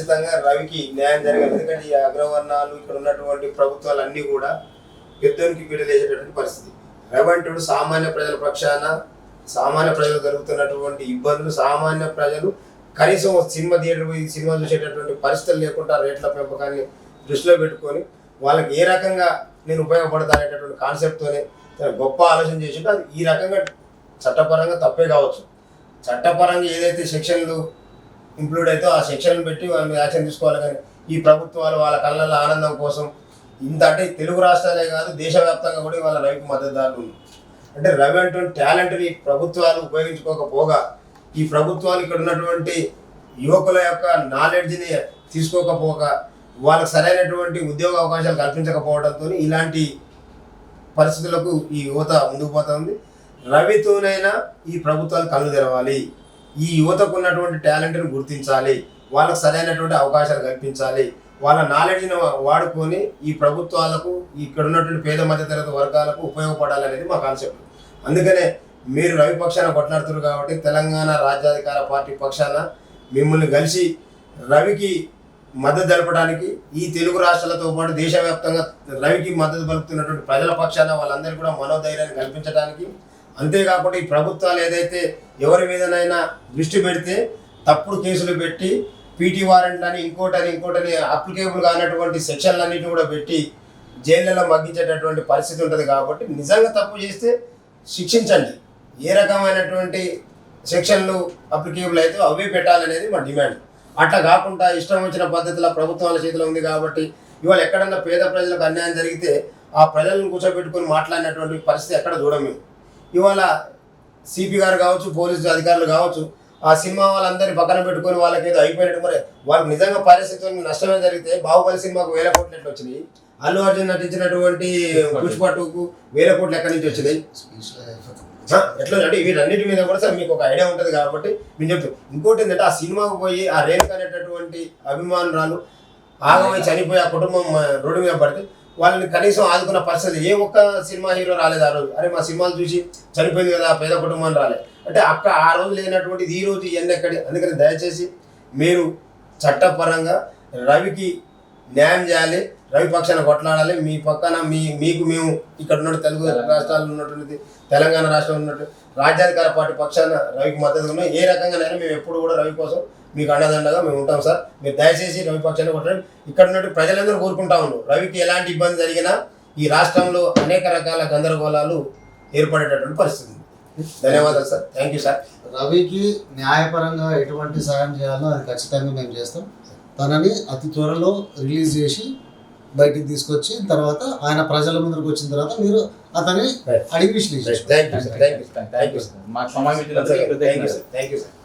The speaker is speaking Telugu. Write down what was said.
ఖచ్చితంగా రవికి న్యాయం జరగాలి. ఎందుకంటే ఈ అగ్రవర్ణాలు ఇక్కడ ఉన్నటువంటి ప్రభుత్వాలు అన్నీ కూడా పెద్దోనికి పీడలేసేటటువంటి పరిస్థితి. రవి అంటూ సామాన్య ప్రజల పక్షాన సామాన్య ప్రజలు జరుగుతున్నటువంటి ఇబ్బందులు, సామాన్య ప్రజలు కనీసం సినిమా థియేటర్ పోయి సినిమా చూసేటటువంటి పరిస్థితులు లేకుండా రేట్ల పెంపకాన్ని దృష్టిలో పెట్టుకొని వాళ్ళకి ఏ రకంగా నేను ఉపయోగపడతా అనేటటువంటి కాన్సెప్ట్తోనే గొప్ప ఆలోచన చేసింటే అది ఈ రకంగా చట్టపరంగా తప్పే కావచ్చు. చట్టపరంగా ఏదైతే సెక్షన్లు ఇంక్లూడ్ అయితే ఆ సెక్షన్లు పెట్టి వాళ్ళు యాక్షన్ తీసుకోవాలి. కానీ ఈ ప్రభుత్వాలు వాళ్ళ కళ్ళల్లో ఆనందం కోసం ఇంత అంటే తెలుగు రాష్ట్రాలే కాదు దేశవ్యాప్తంగా కూడా వాళ్ళ రవికి మద్దతుదారులు ఉంది. అంటే రవి అటువంటి టాలెంట్ని ప్రభుత్వాలు ఉపయోగించుకోకపోగా ఈ ప్రభుత్వాలు ఇక్కడ ఉన్నటువంటి యువకుల యొక్క నాలెడ్జ్ని తీసుకోకపోగా వాళ్ళకి సరైనటువంటి ఉద్యోగ అవకాశాలు కల్పించకపోవడంతో ఇలాంటి పరిస్థితులకు ఈ యువత ముందుకు పోతుంది. రవితోనైనా ఈ ప్రభుత్వాలు కళ్ళు తెరవాలి. ఈ యువతకు ఉన్నటువంటి టాలెంట్ని గుర్తించాలి, వాళ్ళకు సరైనటువంటి అవకాశాలు కల్పించాలి, వాళ్ళ నాలెడ్జ్ని వాడుకొని ఈ ప్రభుత్వాలకు ఇక్కడ ఉన్నటువంటి పేద మధ్యతరగతి వర్గాలకు ఉపయోగపడాలనేది మా కాన్సెప్ట్. అందుకనే మీరు రవి పక్షాన కొట్లాడుతున్నారు కాబట్టి తెలంగాణ రాజ్యాధికార పార్టీ పక్షాన మిమ్మల్ని కలిసి రవికి మద్దతు తెలపడానికి ఈ తెలుగు రాష్ట్రాలతో పాటు దేశవ్యాప్తంగా రవికి మద్దతు పలుకుతున్నటువంటి ప్రజల పక్షాన వాళ్ళందరికీ కూడా మనోధైర్యాన్ని కల్పించడానికి, అంతేకాకుండా ఈ ప్రభుత్వాలు ఏదైతే ఎవరి మీదనైనా దృష్టి పెడితే తప్పుడు కేసులు పెట్టి పీటీ వారెంట్లని ఇంకోటని అప్లికేబుల్ కానటువంటి సెక్షన్లన్నింటినీ కూడా పెట్టి జైళ్ళలో మగ్గించేటటువంటి పరిస్థితి ఉంటుంది. కాబట్టి నిజంగా తప్పు చేస్తే శిక్షించండి, ఏ రకమైనటువంటి సెక్షన్లు అప్లికేబుల్ అయితే అవే పెట్టాలనేది మా డిమాండ్. అట్లా కాకుండా ఇష్టం వచ్చిన పద్ధతిలో ప్రభుత్వాల చేతిలో ఉంది కాబట్టి ఇవాళ ఎక్కడన్నా పేద ప్రజలకు అన్యాయం జరిగితే ఆ ప్రజలను కూర్చోబెట్టుకొని మాట్లాడినటువంటి పరిస్థితి ఎక్కడ చూడము. ఇవాళ సిపి గారు కావచ్చు, పోలీసు అధికారులు కావచ్చు, ఆ సినిమా వాళ్ళందరినీ పక్కన పెట్టుకొని వాళ్ళకి ఏదో అయిపోయినట్టు. మరి వాళ్ళకి నిజంగా పరిస్థితులు నష్టమే జరిగితే బాహుబలి సినిమాకు 1000 కోట్లు ఎట్లా వచ్చినాయి, అల్లు అర్జున్ నటించినటువంటి పుష్ప 2కు 1000 కోట్లు ఎక్కడి నుంచి వచ్చినాయి, ఎట్లా అంటే వీటన్నిటి మీద కూడా సార్ మీకు ఒక ఐడియా ఉంటుంది కాబట్టి మేము చెప్తాం. ఇంకోటి ఏంటంటే ఆ సినిమాకు పోయి ఆ రేణుక అనేటటువంటి అభిమానురాలు ఆగమై చనిపోయి ఆ కుటుంబం రోడ్డు మీద పడితే వాళ్ళని కనీసం ఆదుకున్న పరిస్థితి ఏ ఒక్క సినిమా హీరో రాలేదు ఆ రోజు. అరే మా సినిమాలు చూసి చనిపోయింది కదా పేద కుటుంబాన్ని రాలేదు అంటే ఆ రోజు లేనటువంటిది ఈ రోజు ఇవన్నీ ఎక్కడి. అందుకని దయచేసి మీరు చట్టపరంగా రవికి న్యాయం చేయాలి, రవి పక్షాన కొట్లాడాలి. మీ పక్కన మీకు మేము ఇక్కడ ఉన్న తెలుగు రాష్ట్రాల్లో ఉన్నటువంటి తెలంగాణ రాష్ట్రంలో ఉన్నట్టు రాజ్యాధికార పార్టీ పక్షాన రవికి మద్దతు ఉన్నాయి. ఏ రకంగానైనా మేము ఎప్పుడు కూడా రవి కోసం మీకు అండదండగా మేము ఉంటాం సార్. మీరు దయచేసి రవి పక్షాన్ని కొట్టండి. ఇక్కడ ఉన్నట్టు ప్రజలందరూ కోరుకుంటా ఉన్నారు రవికి ఎలాంటి ఇబ్బంది జరిగినా ఈ రాష్ట్రంలో అనేక రకాల గందరగోళాలు ఏర్పడేటటువంటి పరిస్థితి. ధన్యవాదాలు సార్. Thank you sir. రవికి న్యాయపరంగా ఎటువంటి సాయం చేయాలో అది ఖచ్చితంగా మేము చేస్తాం. తనని అతి త్వరలో రిలీజ్ చేసి బయటికి తీసుకొచ్చి తర్వాత ఆయన ప్రజల ముందుకు వచ్చిన తర్వాత మీరు అతన్ని అడిగి విశ్లేషించండి. Thank you sir.